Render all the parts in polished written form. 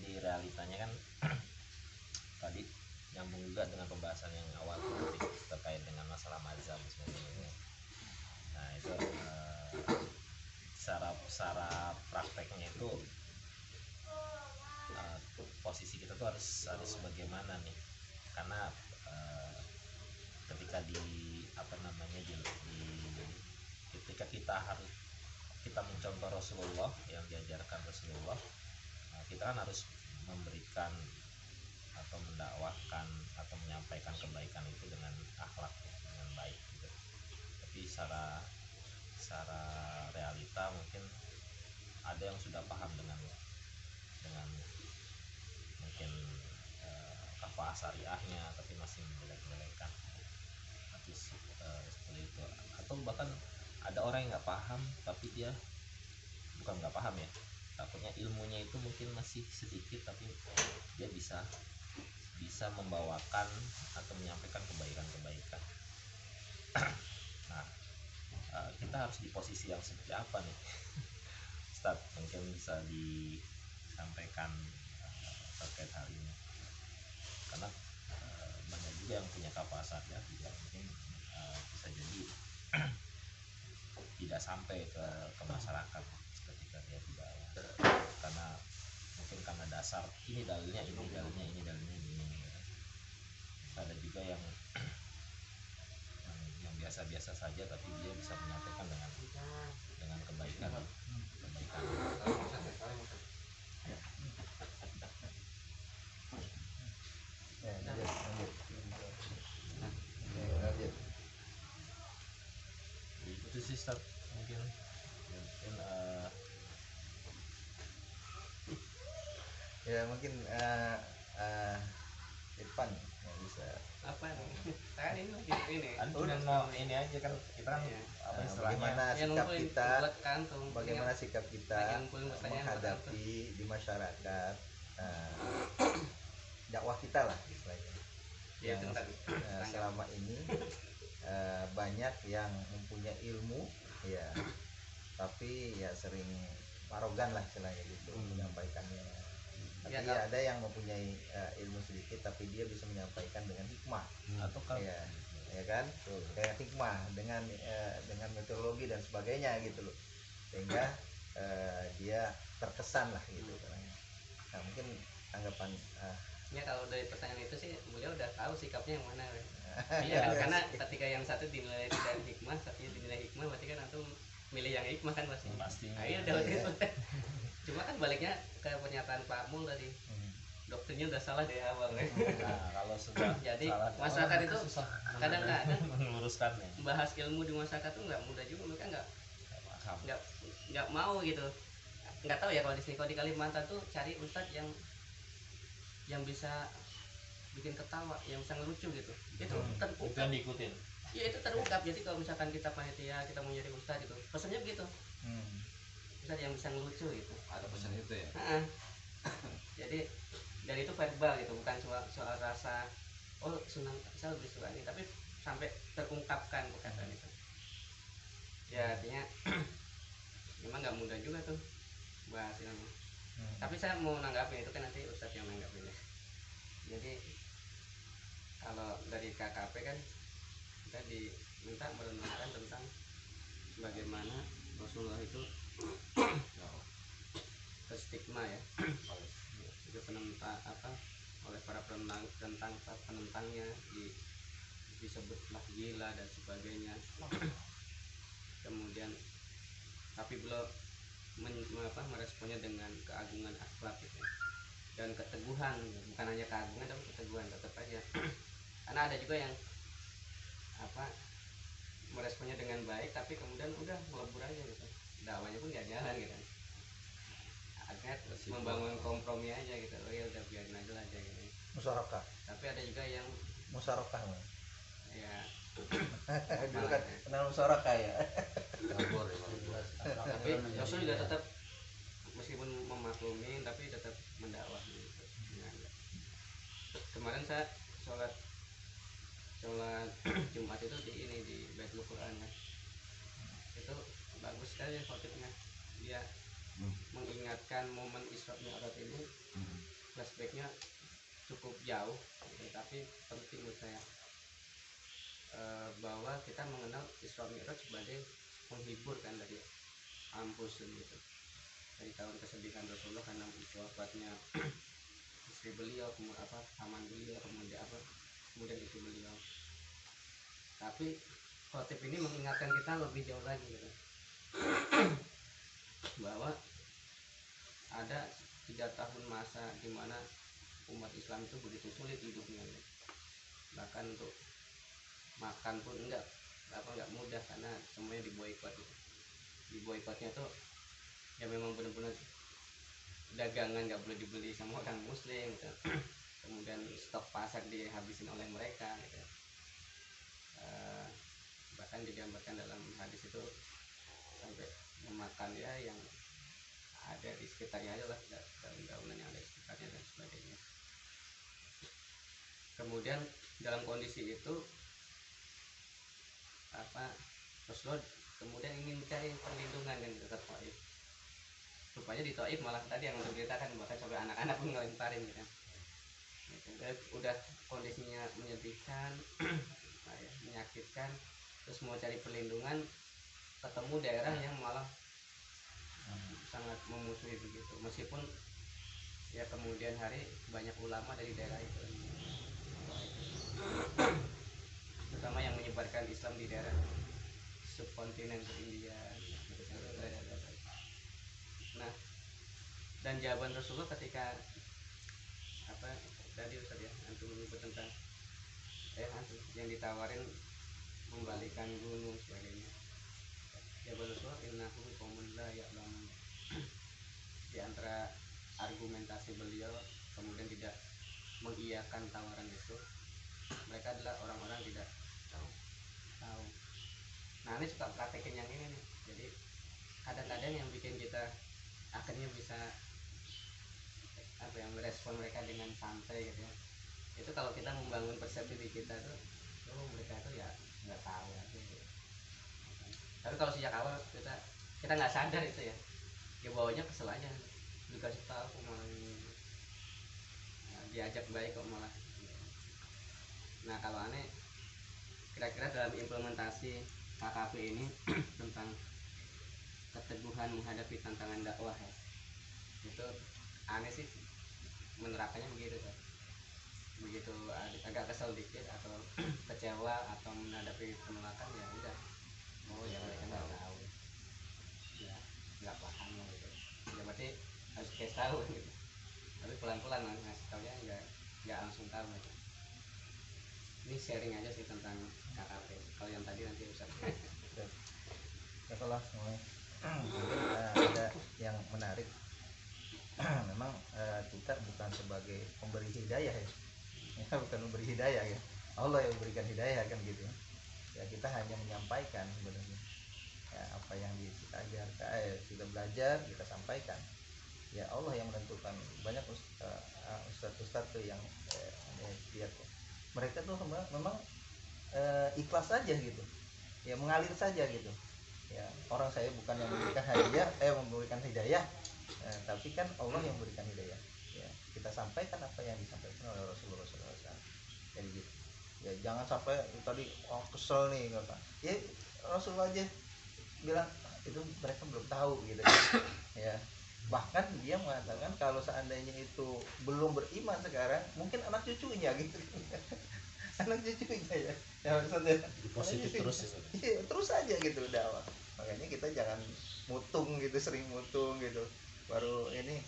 jadi realitanya kan tadi nyambung juga dengan pembahasan yang awal terkait dengan masalah mazhab sebenarnya. Nah itu secara prakteknya itu posisi kita tuh harus bagaimana nih, karena ketika ketika kita mencontoh Rasulullah yang diajarkan Rasulullah, kita kan harus memberikan atau mendakwahkan atau menyampaikan kebaikan itu dengan akhlak dengan baik gitu. Tapi secara realita mungkin ada yang sudah paham dengan mungkin kafah syariahnya tapi masih menjelek-jelekan seperti itu, atau bahkan ada orang yang nggak paham tapi dia bukan nggak paham ya, takutnya ilmunya itu mungkin masih sedikit tapi dia bisa membawakan atau menyampaikan kebaikan. Nah kita harus di posisi yang seperti apa nih Ustaz, mungkin bisa disampaikan terkait hal ini, karena banyak juga yang punya kapasitas ya, juga mungkin bisa jadi tidak sampai ke masyarakat ketika dia tidak, karena mungkin karena dasar ini dalilnya ini. Ada juga yang biasa-biasa saja tapi dia bisa menyampaikan dengan kebaikan. Itu sih Ustaz, mungkin ya mungkin Irfan yang bisa apa nih kan ini ini aja kan kita kan bagaimana sikap kita menghadapi di masyarakat, dakwah kita lah istilahnya ya, yang selama ini banyak yang mempunyai ilmu ya tapi ya sering arogan lah istilahnya gitu menyampaikannya. Tapi ya, ada yang mempunyai ilmu sedikit tapi dia bisa menyampaikan dengan hikmah atau kan ya kan dengan hikmah dengan metodologi dan sebagainya gitu loh, sehingga dia terkesan lah gitu. Nah mungkin tanggapan ya kalau dari pertanyaan itu sih beliau udah tahu sikapnya yang mana iya karena ketika yang satu dinilai tidak hikmah, satunya dinilai hikmah, berarti kan antum milih yang hikmah kan pasti. Ayo udah cuma kan baliknya ke pernyataan Pak Mul tadi, doktrinnya udah salah dari awal ya. Nah kalau sudah jadi masyarakat itu kadang-kadang meluruskannya, bahas ilmu di masyarakat tuh nggak mudah juga, mereka nggak mau gitu. Nggak tahu ya kalau di sini, kalau di Kalimantan tuh cari ustadz yang bisa bikin ketawa, yang bisa ngelucu gitu, itu terungkap. Itu yang diikutin. Iya itu terungkap. Jadi kalau misalkan kita panitia, kita mau nyari ustadz gitu, pesannya begitu. Ustadz yang bisa ngelucu gitu. Ada pesan itu ya. Jadi dari itu verbal gitu, bukan soal rasa oh senang saya lebih suka ini, tapi sampai terungkapkan perkataan itu. Ya artinya memang nggak mudah juga tuh bahas ilmu. Tapi saya mau nanggapin itu kan nanti ustadz yang nanggapin ya. Jadi kalau dari KKP kan kita diminta merenungkan tentang bagaimana Rasulullah itu terstigma ya, itu penentang oleh para penentangnya disebutlah gila dan sebagainya. Kemudian tapi beliau meresponnya dengan keagungan akhlak gitu, dan keteguhan, bukan hanya keagungan tapi keteguhan tetap aja. Karena ada juga yang meresponnya dengan baik tapi kemudian udah melebur aja gitu, dakwanya pun nggak jalan gitu, akhirnya membangun kompromi aja gitu, oh ya udah biarin aja lah gitu. Musyarakah. Tapi ada juga yang musyarakah ya dulu kan kenal musyarakah ya. Tapi Rasul juga tetap meskipun memaklumi tapi tetap mendakwah gitu. Kemarin saya sholat Jumat itu di Baitul Quran ya. Itu bagus sekali khotibnya, dia mengingatkan momen Isra Mi'raj ini jaraknya cukup jauh gitu, tapi penting menurut saya bahwa kita mengenal Isra Mi'raj sebagai penghibur kan dari ampus gitu, dari tahun kesedihan Rasulullah karena wafatnya istri beliau, kemudian paman beliau, kemudian istri beliau. Tapi khotib ini mengingatkan kita lebih jauh lagi gitu, bahwa ada 3 tahun masa di mana umat Islam itu begitu sulit hidupnya gitu. Bahkan untuk makan pun enggak mudah karena semuanya diboikot gitu. Diboikotnya tuh ya memang benar-benar dagangan nggak boleh dibeli sama orang muslim gitu. Kemudian stok pasar dihabisin oleh mereka gitu. Bahkan digambarkan dalam hadis itu sampai memakan ya yang ada di sekitarnya aja lah, daun-daunan yang ada di sekitarnya dan sebagainya. Kemudian dalam kondisi itu Rasulullah kemudian ingin mencari perlindungan kan di Taif. Rupanya di Taif malah tadi yang untuk ceritakan, bahkan sampai anak-anak pun ngelemparin gitu. Udah kondisinya menyedihkan, menyakitkan, terus mau cari perlindungan, ketemu daerah yang malah sangat memusuhi begitu. Meskipun ya kemudian hari banyak ulama dari daerah itu, terutama yang menyebarkan Islam di daerah subkontinen ke India. Nah, dan jawaban Rasulullah ketika tadi Ustaz ya, antum menyebut tentang yang ditawarin membalikan gunung sebagainya. Jawaban Rasulullah, innahum qaumun la ya'lamun. Di antara argumentasi beliau kemudian tidak mengiyakan tawaran itu, mereka adalah orang-orang tidak tahu. Nah, ini suka praktekin yang ini nih. Jadi kadang-kadang yang bikin kita akhirnya bisa merespon mereka dengan santai gitu ya, itu kalau kita membangun persepsi di kita tuh, mereka tuh ya nggak tahu aja gitu. Tapi kalau sejak awal kita nggak sadar itu ya bawanya kesel aja, dikasih tahu malah diajak baik kok malah. Nah, kalau aneh kira-kira dalam implementasi KKP ini tentang keteguhan menghadapi tantangan dakwah ya, itu aneh sih menerapkannya begitu kan. Begitu agak kesel dikit atau kecewa atau menghadapi penolakan, ya udah, ya mereka nggak tahu ya, nggak paham gitu ya, berarti harus kasih tahu gitu. Tapi pelan-pelan ngasih tahu ya, nggak langsung tahu gitu. Ini sharing aja sih tentang KKP. Kalau yang tadi nanti Ustaz. Ya kalau semuanya ada yang menarik. Memang kita bukan sebagai pemberi hidayah ya, bukan memberi hidayah ya, Allah yang memberikan hidayah kan gitu ya. Kita hanya menyampaikan sebenarnya ya, apa yang kita ajarkan, kita belajar, kita sampaikan ya. Allah yang menentukan. Banyak ustadz tuh yang lihat mereka tuh memang ikhlas saja gitu ya, mengalir saja gitu ya. Orang saya bukan yang memberikan hadiah, memberikan hidayah, tapi kan Allah yang memberikan hidayah ya. Kita sampaikan apa yang disampaikan oleh Rasulullah SAW. Jadi gitu ya, jangan sampai tadi kesel nih nggak, ya Rasulullah aja bilang itu mereka belum tahu gitu ya. Bahkan dia mengatakan kalau seandainya itu belum beriman sekarang, mungkin anak cucunya gitu. Anak cucunya ya maksudnya positif terus ya, terus aja gitu dakwah. Makanya kita jangan mutung gitu, sering mutung gitu baru ini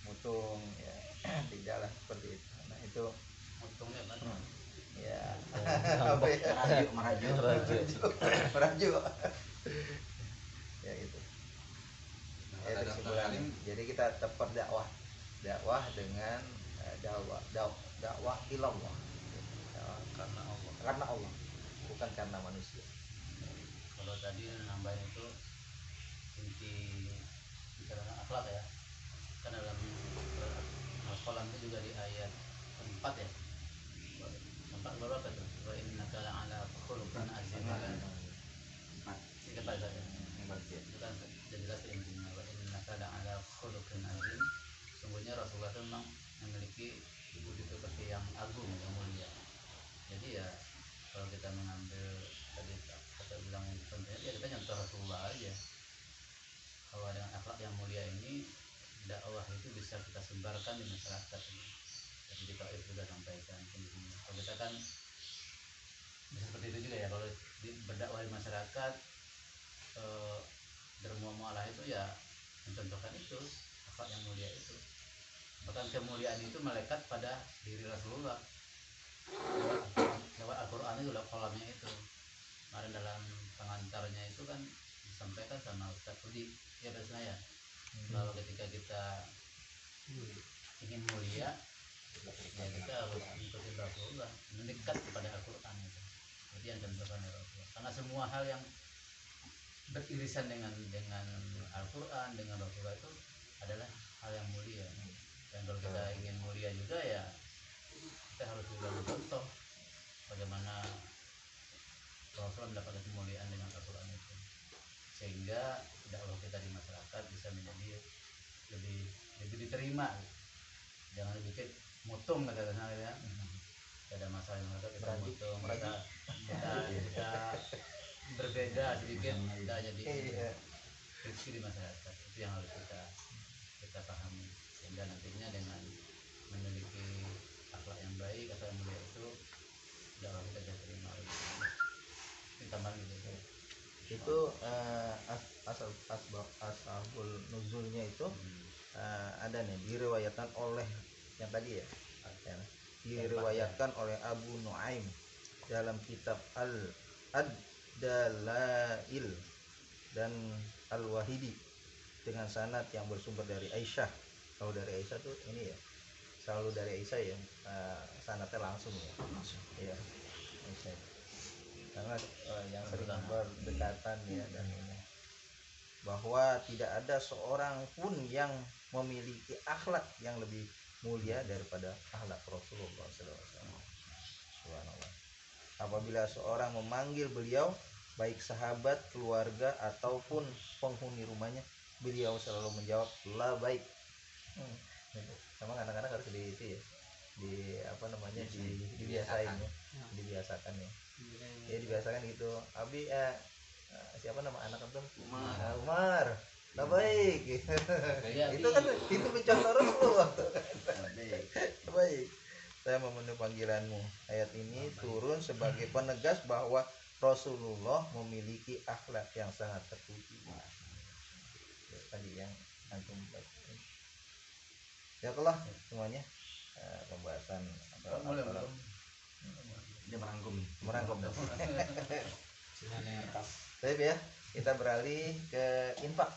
mutung ya. Tidaklah seperti itu. Nah itu Untungnya kan ya apa ya, merajuk ya itu ya, kesimpulannya. Jadi kita tetap berdakwah dengan dakwah ilallah, karena Allah, bukan karena manusia. kalau tadi nambahin itu inti bicara akhlak ya, kan dalam Al-Qalam itu juga di ayat 4 ya, 4 berapa tuh, wa innaka la'ala khuluqin azim kan, 4 ini kata saya itu kan jelas intinya, wa innaka la'ala khuluqin azim. Sungguhnya Rasulullah itu memang memiliki budi pekerti yang agung, yang mulia. Jadi ya kalau kita mengambil tadi kata bilang contohnya, ya kita nyontoh Rasulullah aja. Kalau dengan akhlak yang mulia ini, dakwah itu bisa kita sebarkan di masyarakat. Jadi di Taif sudah sampaikan di sini. Kalau kita kan bisa seperti itu juga ya, kalau berdakwah di masyarakat, bermuamalah itu ya mencontohkan itu akhlak yang mulia itu. Bahkan kemuliaan itu melekat pada diri Rasulullah lewat Al-Quran itu, lewat kolamnya itu. Kemarin dalam pengantarnya itu kan disampaikan sama Ustaz Budi ya biasanya, bahwa ketika kita ingin mulia ya kita harus mengikuti Rasulullah, mendekat kepada Al-Quran itu. Jadi yang contohkan Rasulullah, karena semua hal yang beririsan dengan Al-Quran, dengan Rasulullah itu adalah hal yang mulia. Dan kalau kita ingin mulia juga ya kita harus juga mencontoh bagaimana Rasulullah mendapatkan kemuliaan dengan Al-Quran itu, sehingga dakwah kita di masyarakat bisa menjadi lebih diterima. Jangan dibikin mutung kata-kata ya. Ada masalah yang kita mutung, kita berbeda sedikit, kita jadi rezeki di masyarakat. Itu yang harus kita pahami, sehingga nantinya dengan memiliki akhlak yang baik atau yang mulia itu dakwah kita bisa terima. Tambahan gitu. Itu asbabul nuzulnya itu ada nih, diriwayatkan oleh yang tadi ya, diriwayatkan oleh Abu Nuaim dalam kitab Ad-Dalail dan Al-Wahidi dengan sanad yang bersumber dari Aisyah. Kalau dari Aisyah tuh ini ya, selalu dari Aisyah ya, sanadnya langsung ya. Iya, Aisyah. Karena yang sering berdekatan ya, dan ini bahwa tidak ada seorang pun yang memiliki akhlak yang lebih mulia daripada akhlak Rasulullah SAW. Subhanallah. Apabila seorang memanggil beliau, baik sahabat, keluarga ataupun penghuni rumahnya, beliau selalu menjawab la baik. Memang kadang-kadang harus di itu ya, dibiasain ya, dibiasakan ya. Ya dibiasakan gitu. Abi siapa nama anak itu? Umar. La baik. Itu kan itu mencontoh Rasulullah. Baik. Saya memenuhi panggilanmu. Ayat ini turun sebagai penegas bahwa Rasulullah memiliki akhlak yang sangat terpuji. Tadi yang antum baca. Ya Allah semuanya pembahasan Dia merangkum. Baik ya, kita beralih ke infak.